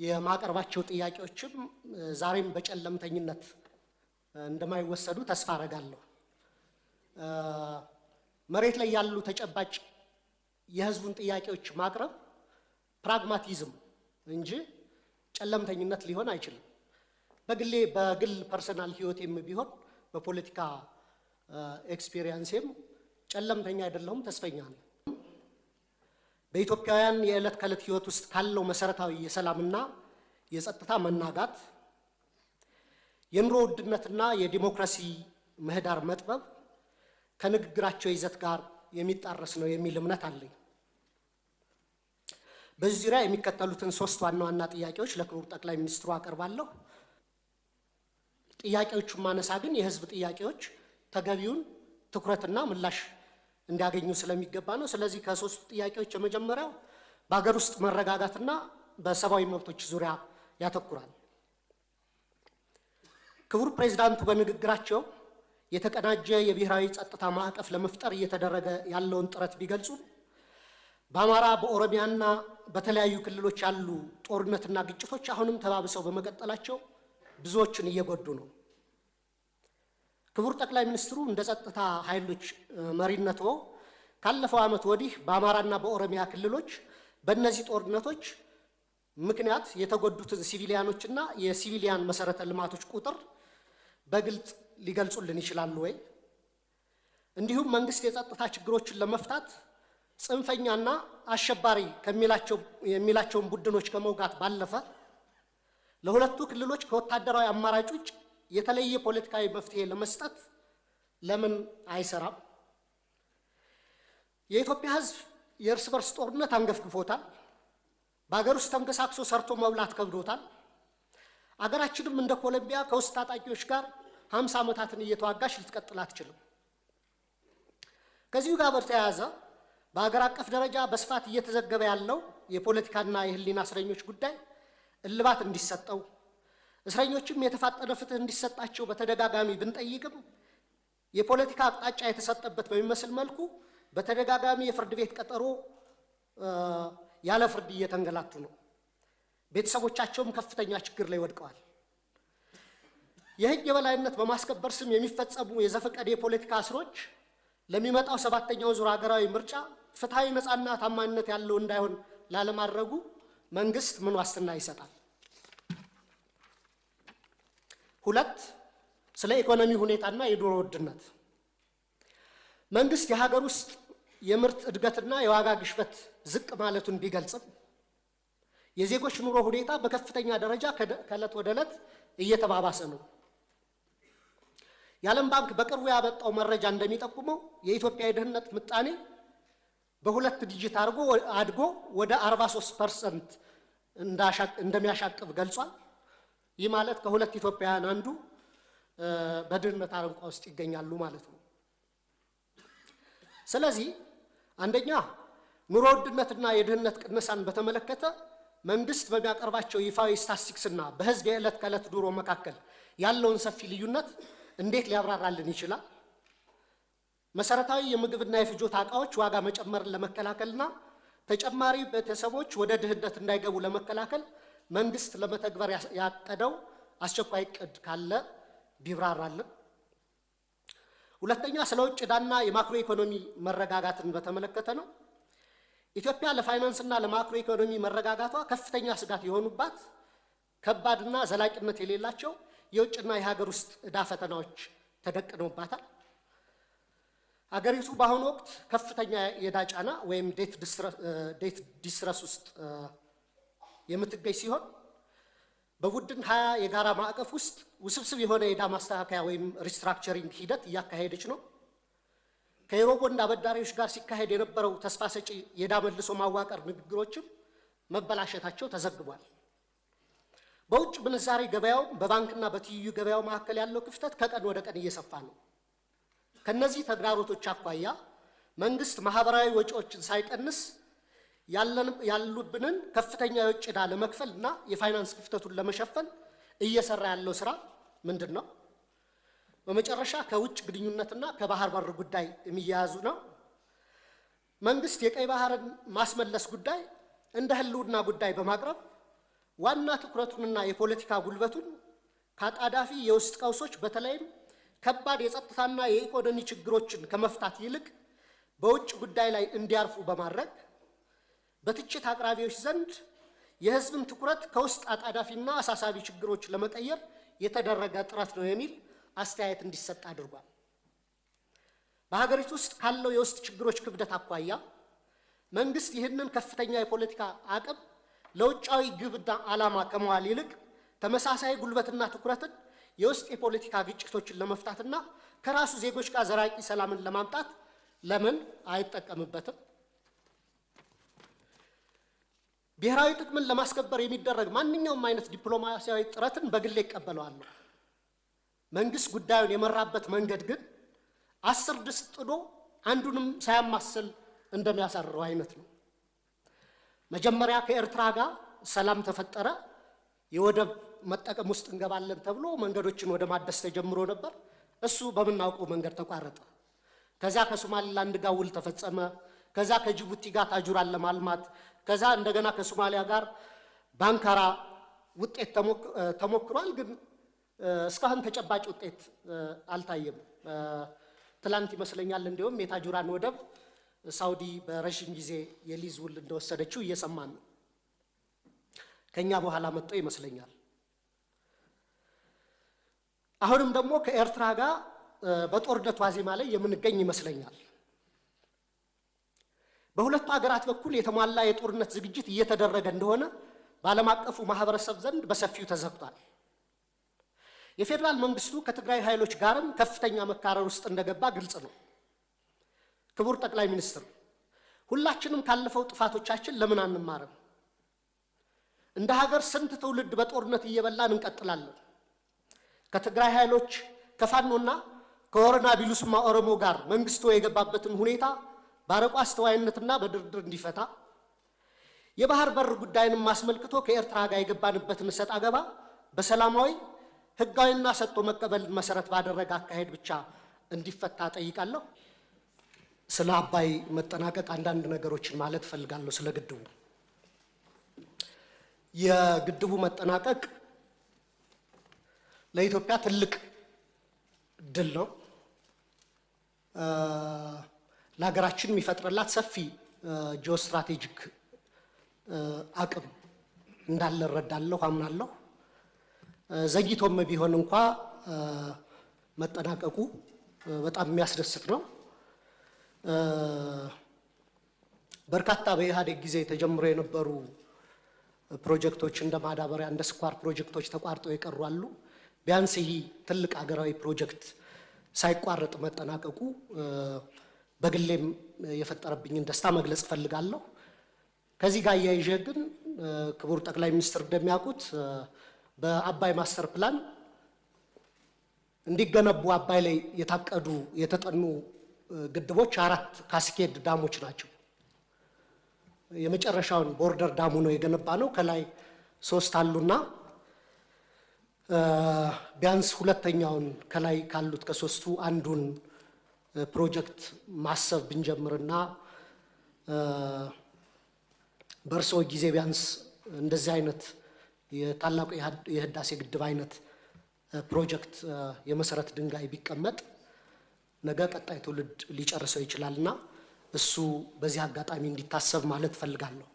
የማቀርባቸው ጥያቄዎችም ዛሬም በጨለምተኝነት እንደማይወሰዱ ተስፋ አደርጋለሁ። መሬት ላይ ያሉ ተጨባጭ የህዝቡን ጥያቄዎች ማቅረብ ፕራግማቲዝም እንጂ ጨለምተኝነት ሊሆን አይችልም። በግል ፐርሰናል ህይወቴም ቢሆን በፖለቲካ ኤክስፒሪየንስም ጨለምተኛ አይደለሁም፣ ተስፈኛ ነኝ። በኢትዮጵያውያን የዕለት ከዕለት ህይወት ውስጥ ካለው መሰረታዊ የሰላምና የጸጥታ መናጋት፣ የኑሮ ውድነትና የዲሞክራሲ ምህዳር መጥበብ ከንግግራቸው ይዘት ጋር የሚጣረስ ነው የሚል እምነት አለኝ። በዚህ ዙሪያ የሚከተሉትን ሶስት ዋና ዋና ጥያቄዎች ለክቡር ጠቅላይ ሚኒስትሩ አቀርባለሁ። ጥያቄዎቹን ማነሳ ግን የህዝብ ጥያቄዎች ተገቢውን ትኩረትና ምላሽ እንዲያገኙ ስለሚገባ ነው። ስለዚህ ከሶስቱ ጥያቄዎች የመጀመሪያው በሀገር ውስጥ መረጋጋትና በሰብአዊ መብቶች ዙሪያ ያተኩራል። ክቡር ፕሬዝዳንቱ በንግግራቸው የተቀናጀ የብሔራዊ ጸጥታ ማዕቀፍ ለመፍጠር እየተደረገ ያለውን ጥረት ቢገልጹ በአማራ በኦሮሚያና በተለያዩ ክልሎች ያሉ ጦርነትና ግጭቶች አሁንም ተባብሰው በመቀጠላቸው ብዙዎችን እየጎዱ ነው። ክቡር ጠቅላይ ሚኒስትሩ እንደ ጸጥታ ኃይሎች መሪነቶ ካለፈው ዓመት ወዲህ በአማራና በኦሮሚያ ክልሎች በእነዚህ ጦርነቶች ምክንያት የተጎዱትን ሲቪሊያኖችና የሲቪሊያን መሰረተ ልማቶች ቁጥር በግልጽ ሊገልጹልን ይችላሉ ወይ? እንዲሁም መንግስት የጸጥታ ችግሮችን ለመፍታት ጽንፈኛና አሸባሪ የሚላቸውን ቡድኖች ከመውጋት ባለፈ ለሁለቱ ክልሎች ከወታደራዊ አማራጭ ውጭ የተለየ ፖለቲካዊ መፍትሄ ለመስጠት ለምን አይሰራም? የኢትዮጵያ ሕዝብ የእርስ በርስ ጦርነት አንገፍግፎታል። በሀገር ውስጥ ተንቀሳቅሶ ሰርቶ መብላት ከብዶታል። አገራችንም እንደ ኮሎምቢያ ከውስጥ ታጣቂዎች ጋር 50 ዓመታትን እየተዋጋች ልትቀጥል አትችልም። ከዚሁ ጋር በተያያዘ በሀገር አቀፍ ደረጃ በስፋት እየተዘገበ ያለው የፖለቲካና የህሊና እስረኞች ጉዳይ እልባት እንዲሰጠው፣ እስረኞችም የተፋጠነ ፍትህ እንዲሰጣቸው በተደጋጋሚ ብንጠይቅም የፖለቲካ አቅጣጫ የተሰጠበት በሚመስል መልኩ በተደጋጋሚ የፍርድ ቤት ቀጠሮ ያለ ፍርድ እየተንገላቱ ነው። ቤተሰቦቻቸውም ከፍተኛ ችግር ላይ ወድቀዋል። የህግ የበላይነት በማስከበር ስም የሚፈጸሙ የዘፈቀደ የፖለቲካ እስሮች ለሚመጣው 7ኛው ዙር ሀገራዊ ምርጫ ፍትሃዊ ነፃና ታማኝነት ያለው እንዳይሆን ላለማድረጉ መንግስት ምን ዋስትና ይሰጣል? ሁለት፣ ስለ ኢኮኖሚ ሁኔታና የኑሮ ውድነት መንግስት የሀገር ውስጥ የምርት እድገትና የዋጋ ግሽበት ዝቅ ማለቱን ቢገልጽም የዜጎች ኑሮ ሁኔታ በከፍተኛ ደረጃ ከዕለት ወደ ዕለት እየተባባሰ ነው። የዓለም ባንክ በቅርቡ ያወጣው መረጃ እንደሚጠቁመው የኢትዮጵያ የድህነት ምጣኔ በሁለት ዲጂት አድጎ ወደ 43% እንደሚያሻቅብ ገልጿል። ይህ ማለት ከሁለት ኢትዮጵያውያን አንዱ በድህነት አረንቋ ውስጥ ይገኛሉ ማለት ነው። ስለዚህ አንደኛ ኑሮ ውድነትና የድህነት ቅነሳን በተመለከተ መንግስት በሚያቀርባቸው ይፋዊ ስታቲስቲክስና በህዝብ የዕለት ከዕለት ኑሮ መካከል ያለውን ሰፊ ልዩነት እንዴት ሊያብራራልን ይችላል? መሰረታዊ የምግብና የፍጆታ ዕቃዎች ዋጋ መጨመርን ለመከላከልና ተጨማሪ ቤተሰቦች ወደ ድህነት እንዳይገቡ ለመከላከል መንግስት ለመተግበር ያቀደው አስቸኳይ ዕቅድ ካለ ቢብራራልን። ሁለተኛ ስለ ውጭ ዕዳና የማክሮ ኢኮኖሚ መረጋጋትን በተመለከተ ነው። ኢትዮጵያ ለፋይናንስና ለማክሮ ኢኮኖሚ መረጋጋቷ ከፍተኛ ስጋት የሆኑባት ከባድና ዘላቂነት የሌላቸው የውጭና የሀገር ውስጥ ዕዳ ፈተናዎች ተደቅነውባታል። ሀገሪቱ በአሁኑ ወቅት ከፍተኛ የዕዳ ጫና ወይም ዴት ዲስትረስ ውስጥ የምትገኝ ሲሆን በቡድን 20 የጋራ ማዕቀፍ ውስጥ ውስብስብ የሆነ የዕዳ ማስተካከያ ወይም ሪስትራክቸሪንግ ሂደት እያካሄደች ነው። ከዩሮቦንድ አበዳሪዎች ጋር ሲካሄድ የነበረው ተስፋ ሰጪ የዕዳ መልሶ ማዋቀር ንግግሮችም መበላሸታቸው ተዘግቧል። በውጭ ምንዛሬ ገበያው በባንክና በትይዩ ገበያው መካከል ያለው ክፍተት ከቀን ወደ ቀን እየሰፋ ነው። ከነዚህ ተግዳሮቶች አኳያ መንግስት ማህበራዊ ወጪዎችን ሳይቀንስ ያሉብንን ከፍተኛ የውጭ ዕዳ ለመክፈልና የፋይናንስ ክፍተቱን ለመሸፈን እየሰራ ያለው ስራ ምንድን ነው? በመጨረሻ ከውጭ ግንኙነትና ከባህር በር ጉዳይ የሚያያዙ ነው። መንግስት የቀይ ባህርን ማስመለስ ጉዳይ እንደ ህልውና ጉዳይ በማቅረብ ዋና ትኩረቱንና የፖለቲካ ጉልበቱን ከአጣዳፊ የውስጥ ቀውሶች በተለይም ከባድ የጸጥታና የኢኮኖሚ ችግሮችን ከመፍታት ይልቅ በውጭ ጉዳይ ላይ እንዲያርፉ በማድረግ በትችት አቅራቢዎች ዘንድ የሕዝብን ትኩረት ከውስጥ አጣዳፊና አሳሳቢ ችግሮች ለመቀየር የተደረገ ጥረት ነው የሚል አስተያየት እንዲሰጥ አድርጓል። በሀገሪቱ ውስጥ ካለው የውስጥ ችግሮች ክብደት አኳያ መንግስት ይህንን ከፍተኛ የፖለቲካ አቅም ለውጫዊ ግብና ዓላማ ከመዋል ይልቅ ተመሳሳይ ጉልበትና ትኩረትን የውስጥ የፖለቲካ ግጭቶችን ለመፍታትና ከራሱ ዜጎች ጋር ዘላቂ ሰላምን ለማምጣት ለምን አይጠቀምበትም? ብሔራዊ ጥቅምን ለማስከበር የሚደረግ ማንኛውም አይነት ዲፕሎማሲያዊ ጥረትን በግሌ እቀበለዋለሁ። መንግስት ጉዳዩን የመራበት መንገድ ግን 10 ድስት ጥዶ አንዱንም ሳያማስል እንደሚያሳርረው አይነት ነው። መጀመሪያ ከኤርትራ ጋር ሰላም ተፈጠረ፣ የወደብ መጠቀም ውስጥ እንገባለን ተብሎ መንገዶችን ወደ ማደስ ተጀምሮ ነበር። እሱ በምናውቀው መንገድ ተቋረጠ። ከዛ ከሶማሊላንድ ጋር ውል ተፈጸመ። ከዛ ከጅቡቲ ጋር ታጁራን ለማልማት፣ ከዛ እንደገና ከሶማሊያ ጋር ባንካራ ውጤት ተሞክሯል። ግን እስካሁን ተጨባጭ ውጤት አልታየም። ትላንት ይመስለኛል እንዲሁም የታጁራን ወደብ ሳውዲ በረዥም ጊዜ የሊዝ ውል እንደወሰደችው እየሰማን ነው። ከኛ በኋላ መጥቶ ይመስለኛል። አሁንም ደግሞ ከኤርትራ ጋር በጦርነት ዋዜማ ላይ የምንገኝ ይመስለኛል። በሁለቱ ሀገራት በኩል የተሟላ የጦርነት ዝግጅት እየተደረገ እንደሆነ በዓለም አቀፉ ማህበረሰብ ዘንድ በሰፊው ተዘግቷል። የፌዴራል መንግስቱ ከትግራይ ኃይሎች ጋርም ከፍተኛ መካረር ውስጥ እንደገባ ግልጽ ነው። ክቡር ጠቅላይ ሚኒስትር፣ ሁላችንም ካለፈው ጥፋቶቻችን ለምን አንማርም? እንደ ሀገር ስንት ትውልድ በጦርነት እየበላን እንቀጥላለን? ከትግራይ ኃይሎች ከፋኖና ከወረና ቢሉስማ ኦሮሞ ጋር መንግስቱ የገባበትን ሁኔታ ባረቆ አስተዋይነትና በድርድር እንዲፈታ፣ የባህር በር ጉዳይንም አስመልክቶ ከኤርትራ ጋር የገባንበትን እሰጥ አገባ በሰላማዊ ህጋዊና ሰጥቶ መቀበል መሰረት ባደረገ አካሄድ ብቻ እንዲፈታ ጠይቃለሁ። ስለ አባይ መጠናቀቅ አንዳንድ ነገሮችን ማለት ፈልጋለሁ። ስለ ግድቡ የግድቡ መጠናቀቅ ለኢትዮጵያ ትልቅ ድል ነው። ለሀገራችን የሚፈጥርላት ሰፊ ጂኦስትራቴጂክ አቅም እንዳለ እረዳለሁ፣ አምናለሁ። ዘግይቶም ቢሆን እንኳ መጠናቀቁ በጣም የሚያስደስት ነው። በርካታ በኢህአዴግ ጊዜ ተጀምሮ የነበሩ ፕሮጀክቶች እንደ ማዳበሪያ እንደ ስኳር ፕሮጀክቶች ተቋርጠው የቀሩ አሉ። ቢያንስ ይህ ትልቅ ሀገራዊ ፕሮጀክት ሳይቋረጥ መጠናቀቁ በግሌም የፈጠረብኝን ደስታ መግለጽ እፈልጋለሁ። ከዚህ ጋር እያይዤ ግን ክቡር ጠቅላይ ሚኒስትር እንደሚያውቁት በአባይ ማስተር ፕላን እንዲገነቡ አባይ ላይ የታቀዱ የተጠኑ ግድቦች 4 ካስኬድ ዳሞች ናቸው። የመጨረሻውን ቦርደር ዳሙ ነው የገነባ ነው። ከላይ 3 አሉና ቢያንስ ሁለተኛውን ከላይ ካሉት ከ3ቱ አንዱን ፕሮጀክት ማሰብ ብንጀምርና በእርሶ ጊዜ ቢያንስ እንደዚህ አይነት የታላቁ የህዳሴ ግድብ አይነት ፕሮጀክት የመሰረት ድንጋይ ቢቀመጥ ነገ ቀጣይ ትውልድ ሊጨርሰው ይችላልና እሱ በዚህ አጋጣሚ እንዲታሰብ ማለት ፈልጋለሁ።